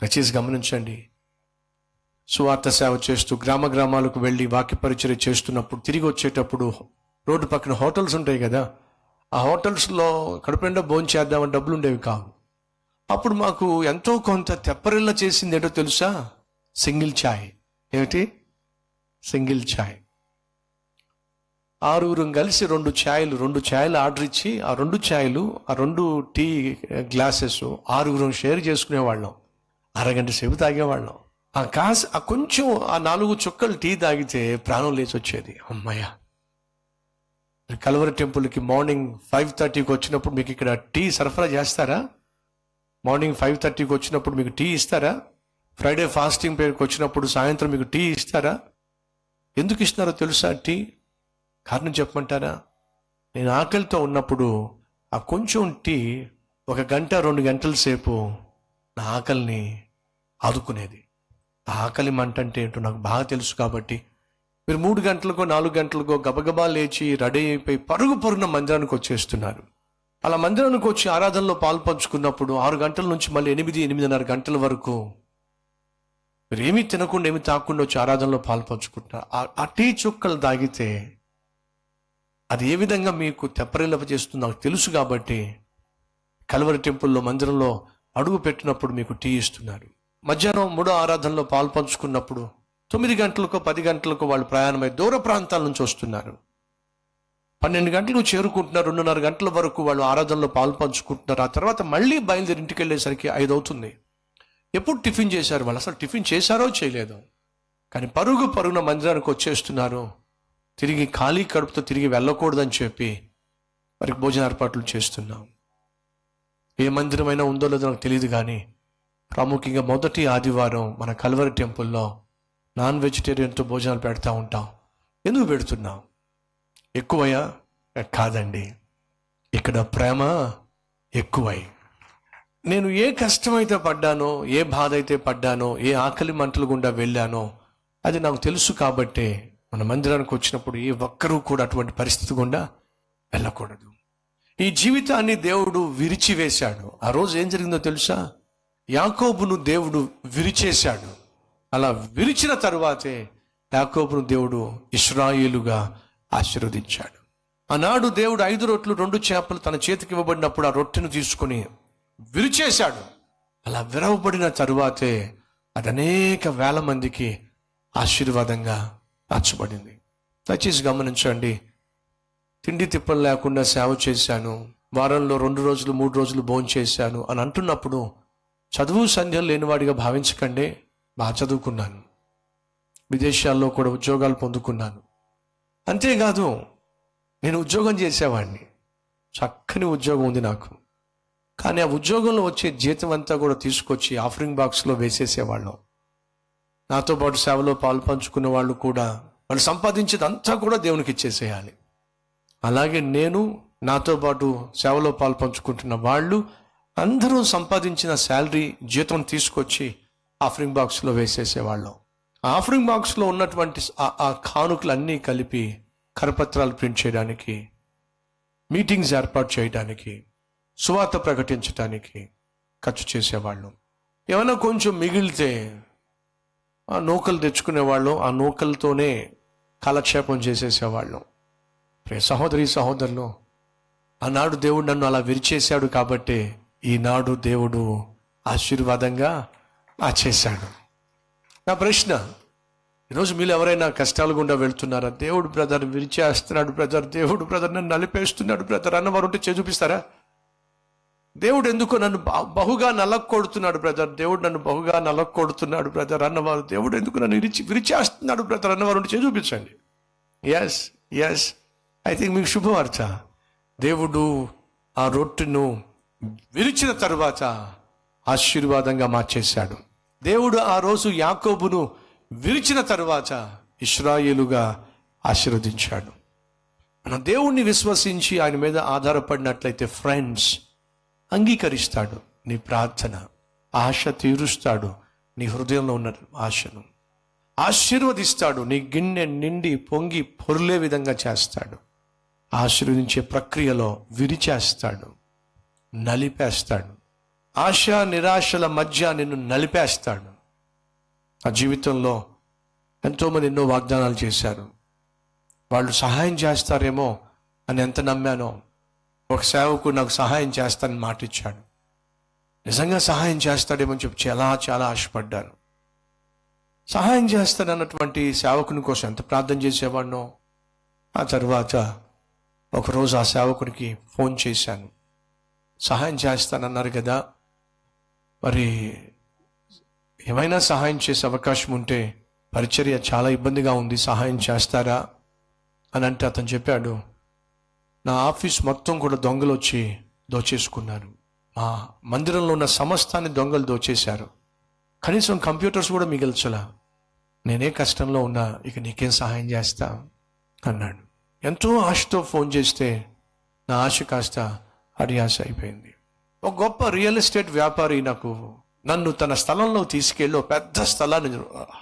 దయచేసి గమనించండి. సువార్త సేవ చేస్తూ గ్రామ గ్రామాలకు వెళ్ళి వాక్య పరిచర్య చేస్తున్నప్పుడు తిరిగి వచ్చేటప్పుడు రోడ్డు పక్కన హోటల్స్ ఉంటాయి కదా, ఆ హోటల్స్లో కడుపు నిండా భోజనం చేద్దామని డబ్బులు ఉండేవి కావు. అప్పుడు మాకు ఎంతో కొంత తెప్పరిల్ల చేసింది ఏంటో తెలుసా? సింగిల్ ఛాయ్. ఏమిటి? సింగిల్ ఛాయ్. 6 కలిసి 2 ఛాయలు ఆర్డర్ ఇచ్చి ఆ 2 ఛాయలు, ఆ 2 టీ గ్లాసెస్ 6 షేర్ చేసుకునేవాళ్ళం. అరగంట సేపు తాగేవాళ్ళం. ఆ కొంచెం ఆ 4 చుక్కలు టీ తాగితే ప్రాణం లేచి వచ్చేది. అమ్మయ్య. కల్వరి టెంపుల్కి మార్నింగ్ 5:30కి వచ్చినప్పుడు మీకు ఇక్కడ టీ సరఫరా చేస్తారా? మార్నింగ్ 5:30కి వచ్చినప్పుడు మీకు టీ ఇస్తారా? ఫ్రైడే ఫాస్టింగ్ పేరుకి వచ్చినప్పుడు సాయంత్రం మీకు టీ ఇస్తారా? ఎందుకు ఇస్తున్నారో తెలుసా టీ? కారణం చెప్పమంటారా? నేను ఆకలితో ఉన్నప్పుడు ఆ కొంచెం టీ 1 గంట 2 గంటల సేపు నా ఆకలిని ఆదుకునేది. ఆ ఆకలి మంట అంటే ఏంటో నాకు బాగా తెలుసు. కాబట్టి మీరు 3 గంటలకో 4 గంటలకో గబగబా లేచి రెడీ అయిపోయి పరుగున మందిరానికి వచ్చేస్తున్నారు. అలా మందిరానికి వచ్చి ఆరాధనలో పాలు పంచుకున్నప్పుడు 6 గంటల నుంచి మళ్ళీ 8-8:30 గంటల వరకు మీరు ఏమీ తినకుండా ఏమి తాకుండా వచ్చి ఆరాధనలో పాలు పంచుకుంటున్నారు. ఆ టీ చుక్కలు తాగితే అది ఏ విధంగా మీకు తెప్పరిల్లవ చేస్తుందో నాకు తెలుసు. కాబట్టి కల్వరి టెంపుల్లో మందిరంలో అడుగు పెట్టినప్పుడు మీకు టీ ఇస్తున్నారు. మధ్యాహ్నం 3వ ఆరాధనలో పాలు పంచుకున్నప్పుడు 9 గంటలకో 10 గంటలకో వాళ్ళు ప్రయాణమై దూర ప్రాంతాల నుంచి వస్తున్నారు. 12 గంటలకు చేరుకుంటున్నారు. 2:30 గంటల వరకు వాళ్ళు ఆరాధనలో పాలు పంచుకుంటున్నారు. ఆ తర్వాత మళ్ళీ బయలుదేరి ఇంటికి వెళ్ళేసరికి 5 అవుతుంది. ఎప్పుడు టిఫిన్ చేశారు వాళ్ళు? అసలు టిఫిన్ చేశారో చేయలేదో, కానీ పరుగున మందిరానికి వచ్చేస్తున్నారు. తిరిగి ఖాళీ కడుపుతో తిరిగి వెళ్ళకూడదని చెప్పి వారికి భోజన ఏర్పాట్లు చేస్తున్నాం. ఏ మందిరమైనా ఉందో లేదో నాకు తెలియదు, కానీ ప్రాముఖ్యంగా మొదటి ఆదివారం మన కల్వరి టెంపుల్లో నాన్ వెజిటేరియన్తో భోజనాలు పెడతా ఉంటాం. ఎందుకు పెడుతున్నాం? ఎక్కువయ్యా? కాదండి, ఇక్కడ ప్రేమ ఎక్కువై. నేను ఏ కష్టమైతే పడ్డానో, ఏ బాధ అయితే పడ్డానో, ఏ ఆకలి మంటలు గుండా వెళ్ళానో అది నాకు తెలుసు. కాబట్టి మన మందిరానికి వచ్చినప్పుడు ఏ ఒక్కరూ కూడా అటువంటి పరిస్థితి గుండా వెళ్ళకూడదు. ఈ జీవితాన్ని దేవుడు విరిచివేశాడు. ఆ రోజు ఏం జరిగిందో తెలుసా? యాకోబును దేవుడు విరిచేశాడు. అలా విరిచిన తరువాతే యాకోబును దేవుడు ఇశ్రాయేలుగా ఆశీర్వదించాడు. ఆనాడు దేవుడు 5 రొట్టెలు 2 చేపలు తన చేతికి ఇవ్వబడినప్పుడు ఆ రొట్టెను తీసుకుని విరిచేశాడు. అలా విరవబడిన తరువాతే అది అనేక వేల మందికి ఆశీర్వాదంగా మార్చబడింది. దయచేసి గమనించండి. తిండి తిప్పలు లేకుండా సేవ చేశాను, వారంలో 2 రోజులు 3 రోజులు భోజనం చేశాను అని అంటున్నప్పుడు చదువు సంధ్యలు లేనివాడిగా భావించకండి. బాగా చదువుకున్నాను, విదేశాల్లో కూడా ఉద్యోగాలు పొందుకున్నాను. అంతేకాదు నేను ఉద్యోగం చేసేవాడిని, చక్కని ఉద్యోగం ఉంది నాకు. కానీ ఆ ఉద్యోగంలో వచ్చే జీతం అంతా కూడా తీసుకొచ్చి ఆఫరింగ్ బాక్స్లో వేసేసేవాళ్ళం. నాతో పాటు సేవలో పాలు పంచుకున్న వాళ్ళు కూడా వాళ్ళు సంపాదించేది అంతా కూడా దేవునికి ఇచ్చేసేయాలి. అలాగే నేను, నాతో పాటు సేవలో పాలు పంచుకుంటున్న వాళ్ళు అందరూ సంపాదించిన శాలరీ జీతం తీసుకొచ్చి ఆఫరింగ్ బాక్స్లో వేసేసేవాళ్ళం. ఆఫరింగ్ బాక్స్లో ఉన్నటువంటి ఆ కానుకలన్నీ కలిపి కరపత్రాలు ప్రింట్ చేయడానికి, మీటింగ్స్ ఏర్పాటు చేయడానికి, సువార్త ప్రకటించడానికి ఖర్చు చేసేవాళ్ళం. ఏమైనా కొంచెం మిగిలితే ఆ నూకలు తెచ్చుకునేవాళ్ళం. ఆ నూకలతోనే కాలక్షేపం చేసేసేవాళ్ళం. సహోదరి సహోదరులు, ఆనాడు దేవుడు నన్ను అలా విరిచేశాడు కాబట్టి ఈనాడు దేవుడు ఆశీర్వాదంగా చేశాడు. నా ప్రశ్న, ఈరోజు మీరు ఎవరైనా కష్టాలు గుండా వెళ్తున్నారా? దేవుడు బ్రదర్ విరిచేస్తున్నాడు బ్రదర్, దేవుడు బ్రదర్ నన్ను నలిపేస్తున్నాడు బ్రదర్ అన్నవారు ఉంటే చూపిస్తారా? దేవుడు ఎందుకు నన్ను బహుగా నలక్కొడుతున్నాడు బ్రదర్, దేవుడు నన్ను బహుగా నలక్కొడుతున్నాడు బ్రదర్ అన్నవారు, దేవుడు ఎందుకు నన్ను విరిచేస్తున్నాడు బ్రదర్ అన్నవారు ఉంటే చూపించండి. ఎస్ ఐ థింక్ మీకు శుభవార్త. దేవుడు ఆ రొట్టెను విరిచిన తరువాత ఆశీర్వాదంగా మార్చేశాడు. దేవుడు ఆ రోజు యాకోబును విరిచిన తరువాత ఇశ్రాయేలుగా ఆశీర్వదించాడు. మన దేవుణ్ణి విశ్వసించి ఆయన మీద ఆధారపడినట్లయితే ఫ్రెండ్స్, అంగీకరిస్తాడు నీ ప్రార్థన, ఆశ తీరుస్తాడు, నీ హృదయంలో ఉన్న ఆశను ఆశీర్వదిస్తాడు, నీ గిన్నె నిండి పొంగి పొర్లే విధంగా చేస్తాడు. ఆశీర్వదించే ప్రక్రియలో విరిచేస్తాడు, నలిపేస్తాడు, ఆశ నిరాశల మధ్య నిన్ను నలిపేస్తాడు. ఆ జీవితంలో ఎంతోమంది ఎన్నో వాగ్దానాలు చేశారు. వాళ్ళు సహాయం చేస్తారేమో అని ఎంత నమ్మానో. ఒక సేవకుడు నాకు సహాయం చేస్తానని మాట ఇచ్చాడు. నిజంగా సహాయం చేస్తాడేమో అని చెప్పి చాలా చాలా ఆశపడ్డాను. సహాయం చేస్తానన్నటువంటి సేవకుని కోసం ఎంత ప్రార్థన చేసేవాడినో. ఆ తర్వాత ఒకరోజు ఆ సేవకుడికి ఫోన్ చేశాను. సహాయం చేస్తానన్నారు కదా, మరి ఏమైనా సహాయం చేసే అవకాశం ఉంటే, పరిచర్య చాలా ఇబ్బందిగా ఉంది, సహాయం చేస్తారా అని అంటే అతను చెప్పాడు, నా ఆఫీస్ మొత్తం కూడా దొంగలు వచ్చి దోచేసుకున్నారు. మా మందిరంలో ఉన్న సమస్తాన్ని దొంగలు దోచేశారు. కనీసం కంప్యూటర్స్ కూడా మిగిల్చలా. నేనే కష్టంలో ఉన్నా, ఇక నీకేం సహాయం చేస్తా అన్నాడు. ఎంతో ఆశతో ఫోన్ చేస్తే నా ఆశ కాస్త అడియాస అయిపోయింది. ఒక గొప్ప రియల్ ఎస్టేట్ వ్యాపారి నన్ను తన స్థలంలో తీసుకెళ్ళి పెద్ద స్థలాన్ని,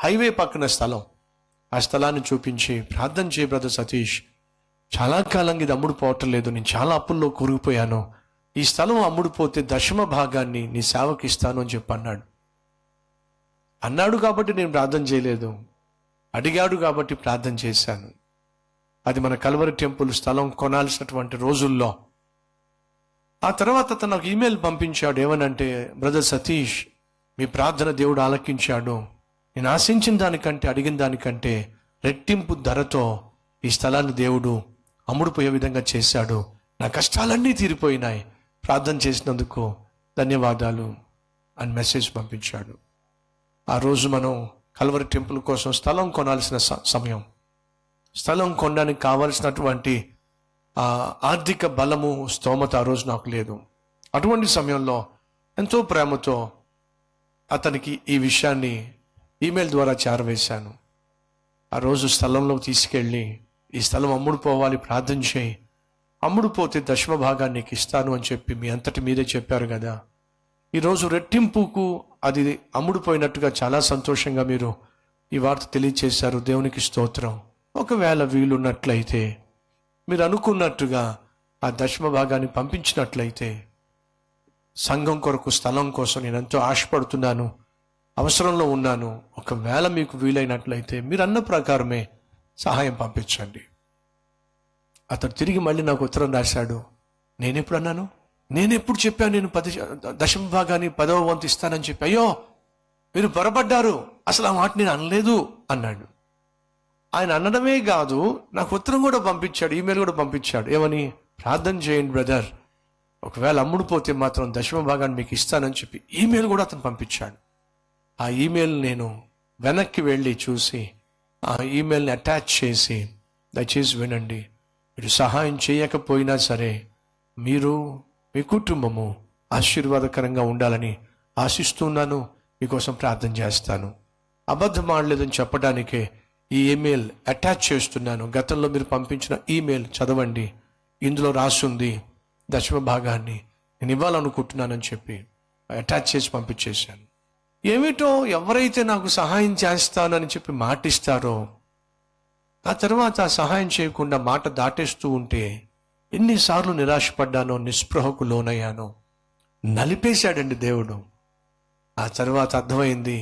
హైవే పక్కన స్థలం, ఆ స్థలాన్ని చూపించి, ప్రార్థన చేయి బ్రదర్ సతీష్, చాలా కాలంగా ఇది అమ్ముడు పోవటం లేదు, నేను చాలా అప్పుల్లో కూరుకుపోయాను, ఈ స్థలం అమ్ముడుపోతే దశమ భాగాన్ని నీ సేవకి ఇస్తాను అని చెప్పి అన్నాడు. కాబట్టి నేను ప్రార్థన చేయలేదు, అడిగాడు కాబట్టి ప్రార్థన చేశాను. అది మన కల్వరి టెంపుల్ స్థలం కొనాల్సినటువంటి రోజుల్లో. ఆ తర్వాత తను నాకు ఈమెయిల్ పంపించాడు. ఏమనంటే, బ్రదర్ సతీష్, మీ ప్రార్థన దేవుడు ఆలకించాడు, నేను ఆశించిన దానికంటే, అడిగిన దానికంటే రెట్టింపు ధరతో ఈ స్థలాన్ని దేవుడు అమ్ముడుపోయే విధంగా చేశాడు, నా కష్టాలన్నీ తీరిపోయినాయి, ప్రార్థన చేసినందుకు ధన్యవాదాలు అని మెసేజ్ పంపించాడు. ఆ రోజు మనం కల్వరి టెంపుల్ కోసం స్థలం కొనాల్సిన సమయం. స్థలం కొనడానికి కావలసినటువంటి ఆర్థిక బలము, స్తోమత ఆ రోజు నాకు లేదు. అటువంటి సమయంలో ఎంతో ప్రేమతో అతనికి ఈ విషయాన్ని ఈమెయిల్ ద్వారా చేరవేశాను. ఆ రోజు స్థలంలో తీసుకెళ్ళి, ఈ స్థలం అమ్ముడుపోవాలి, ప్రార్థన చేయి, అమ్ముడుపోతే దశమ భాగాన్ని నీకు ఇస్తాను అని చెప్పి మీ అంతటి మీరే చెప్పారు కదా. ఈరోజు రెట్టింపుకు అది అమ్ముడుపోయినట్టుగా చాలా సంతోషంగా మీరు ఈ వార్త తెలియచేశారు. దేవునికి స్తోత్రం. ఒకవేళ వీలున్నట్లయితే, మీరు అనుకున్నట్టుగా ఆ దశమ భాగాన్ని పంపించినట్లయితే, సంఘం కొరకు స్థలం కోసం నేను ఎంతో ఆశపడుతున్నాను, అవసరంలో ఉన్నాను, ఒకవేళ మీకు వీలైనట్లయితే మీరు అన్న ప్రకారమే సహాయం పంపించండి. అతను తిరిగి మళ్ళీ నాకు ఉత్తరం రాశాడు. నేనెప్పుడు అన్నాను, నేనెప్పుడు చెప్పాను నేను దశమ భాగాన్ని 10వ వంతు ఇస్తానని చెప్పి? అయ్యో మీరు పొరపడ్డారు, అసలు ఆ మాట నేను అనలేదు అన్నాడు. ఆయన అనడమే కాదు, నాకు ఉత్తరం కూడా పంపించాడు, ఈమెయిల్ కూడా పంపించాడు. ఏమని? ప్రార్థన చేయండి బ్రదర్, ఒకవేళ అమ్ముడుపోతే మాత్రం దశమ భాగాన్ని మీకు ఇస్తానని చెప్పి ఈమెయిల్ కూడా అతను పంపించాడు. ఆ ఈమెయిల్ నేను వెనక్కి వెళ్ళి చూసి ఆ ఈమెయిల్ని అటాచ్ చేసి, దయచేసి వినండి, మీరు సహాయం చేయకపోయినా సరే మీరు, మీ కుటుంబము ఆశీర్వాదకరంగా ఉండాలని ఆశిస్తున్నాను, మీకోసం ప్రార్థన చేస్తాను. అబద్ధం ఆడలేదని చెప్పడానికే ఈ ఈమెయిల్ అటాచ్ చేస్తున్నాను. గతంలో మీరు పంపించిన ఈమెయిల్ చదవండి, ఇందులో రాసుంది దశమ భాగాన్ని నేను ఇవ్వాలనుకుంటున్నానని చెప్పి అటాచ్ చేసి పంపించేశాను. ఏమిటో, ఎవరైతే నాకు సహాయం చేస్తానని చెప్పి మాటిస్తారో, ఆ తర్వాత సహాయం చేయకుండా మాట దాటేస్తూ ఉంటే ఎన్నిసార్లు నిరాశపడ్డానో, నిస్పృహకు లోనయ్యానో. నలిపేశాడండి దేవుడు. ఆ తర్వాత అర్థమైంది,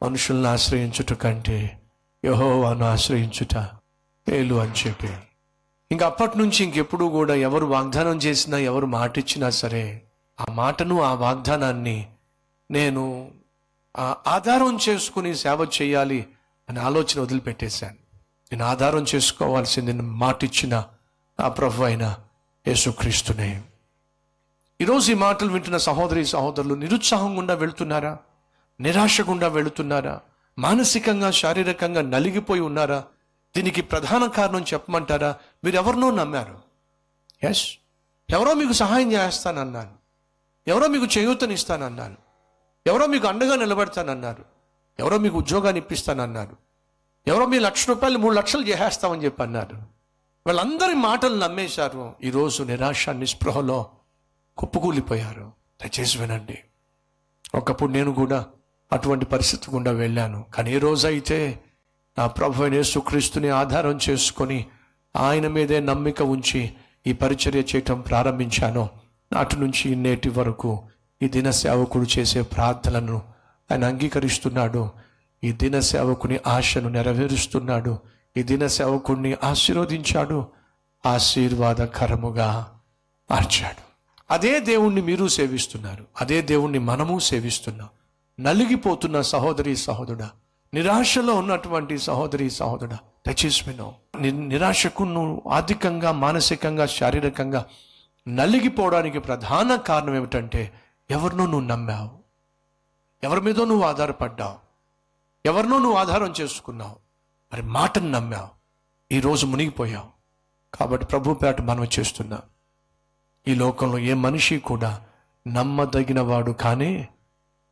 మనుషుల్ని ఆశ్రయించుట కంటే యెహోవాను ఆశ్రయించుట మేలు అని చెప్పి. ఇంకా అప్పటి నుంచి ఇంకెప్పుడు కూడా ఎవరు వాగ్దానం చేసినా, ఎవరు మాట ఇచ్చినా సరే, ఆ మాటను, ఆ వాగ్దానాన్ని నేను ఆధారం చేసుకుని సేవ చేయాలి అనే ఆలోచన వదిలిపెట్టేశాను. నేను ఆధారం చేసుకోవాల్సింది మాట ఇచ్చిన నా ప్రభు అయిన యేసుక్రీస్తునే. ఈరోజు ఈ మాటలు వింటున్న సహోదరి సహోదరులు నిరుత్సాహం గుండా వెళుతున్నారా? నిరాశ గుండా వెళుతున్నారా? మానసికంగా, శారీరకంగా నలిగిపోయి ఉన్నారా? దీనికి ప్రధాన కారణం చెప్పమంటారా? మీరు ఎవరినో నమ్మారు. ఎస్, ఎవరో మీకు సహాయం చేస్తానన్నాను, ఎవరో మీకు చేయూతనిస్తానన్నాను, ఎవరో మీకు అండగా నిలబడతానన్నారు, ఎవరో మీకు ఉద్యోగాన్ని ఇప్పిస్తానన్నారు, ఎవరో మీ ₹1,00,000 3,00,000 చేసేస్తామని చెప్పి అన్నారు. వాళ్ళందరి మాటలు నమ్మేశారు. ఈరోజు నిరాశ, నిస్పృహలో కుప్పకూలిపోయారు. దయచేసి వినండి, ఒకప్పుడు నేను కూడా అటువంటి పరిస్థితి గుండా వెళ్ళాను. కానీ ఏ రోజైతే నా ప్రభు అయిన యేసుక్రీస్తుని ఆధారం చేసుకొని ఆయన మీదే నమ్మిక ఉంచి ఈ పరిచర్య చేయటం ప్రారంభించానో, నాటి నుంచి నేటి వరకు ఈ దిన సేవకుడు చేసే ప్రార్థనలను ఆయన అంగీకరిస్తున్నాడు. ఈ దిన సేవకుని ఆశను నెరవేరుస్తున్నాడు. ఈ దిన సేవకుడిని ఆశీర్వదించాడు, ఆశీర్వాదకరముగా మార్చాడు. అదే దేవుణ్ణి మీరు సేవిస్తున్నారు, అదే దేవుణ్ణి మనము సేవిస్తున్నాం. నలిగిపోతున్న సహోదరి సహోదరుడా, నిరాశలో ఉన్నటువంటి సహోదరి సహోదరుడా, దయచేసి విను. నిరాశకు నువ్వు ఆర్థికంగా, మానసికంగా, శారీరకంగా నలిగిపోవడానికి ప్రధాన కారణం ఏమిటంటే ఎవరినో నువ్వు నమ్మావు, ఎవరి మీదో నువ్వు ఆధారపడ్డావు, ఎవరినో నువ్వు ఆధారం చేసుకున్నావు, మరి మాటను నమ్మావు, ఈరోజు మునిగిపోయావు. కాబట్టి ప్రభు పేట మనం చేస్తున్నా, ఈ లోకంలో ఏ మనిషి కూడా నమ్మదగిన వాడు కానే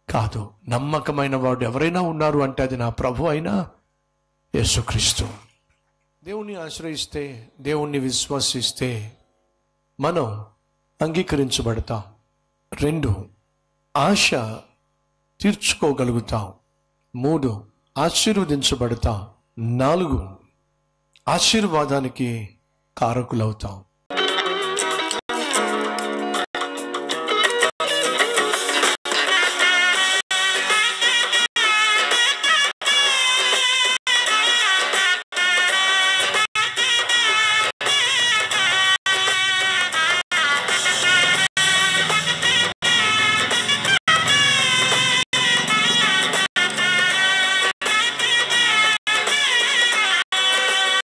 కాదు. నమ్మకమైన వాడు ఎవరైనా ఉన్నారు అంటే అది నా ప్రభు అయినా యేసుక్రీస్తు. దేవుణ్ణి ఆశ్రయిస్తే, దేవుణ్ణి విశ్వసిస్తే మనం అంగీకరించబడతాం. 2, ఆశ తీర్చుకోగలుగుతాం. 3, ఆశీర్వదించబడతాం. 4, ఆశీర్వాదానికి కారకులవుతాం.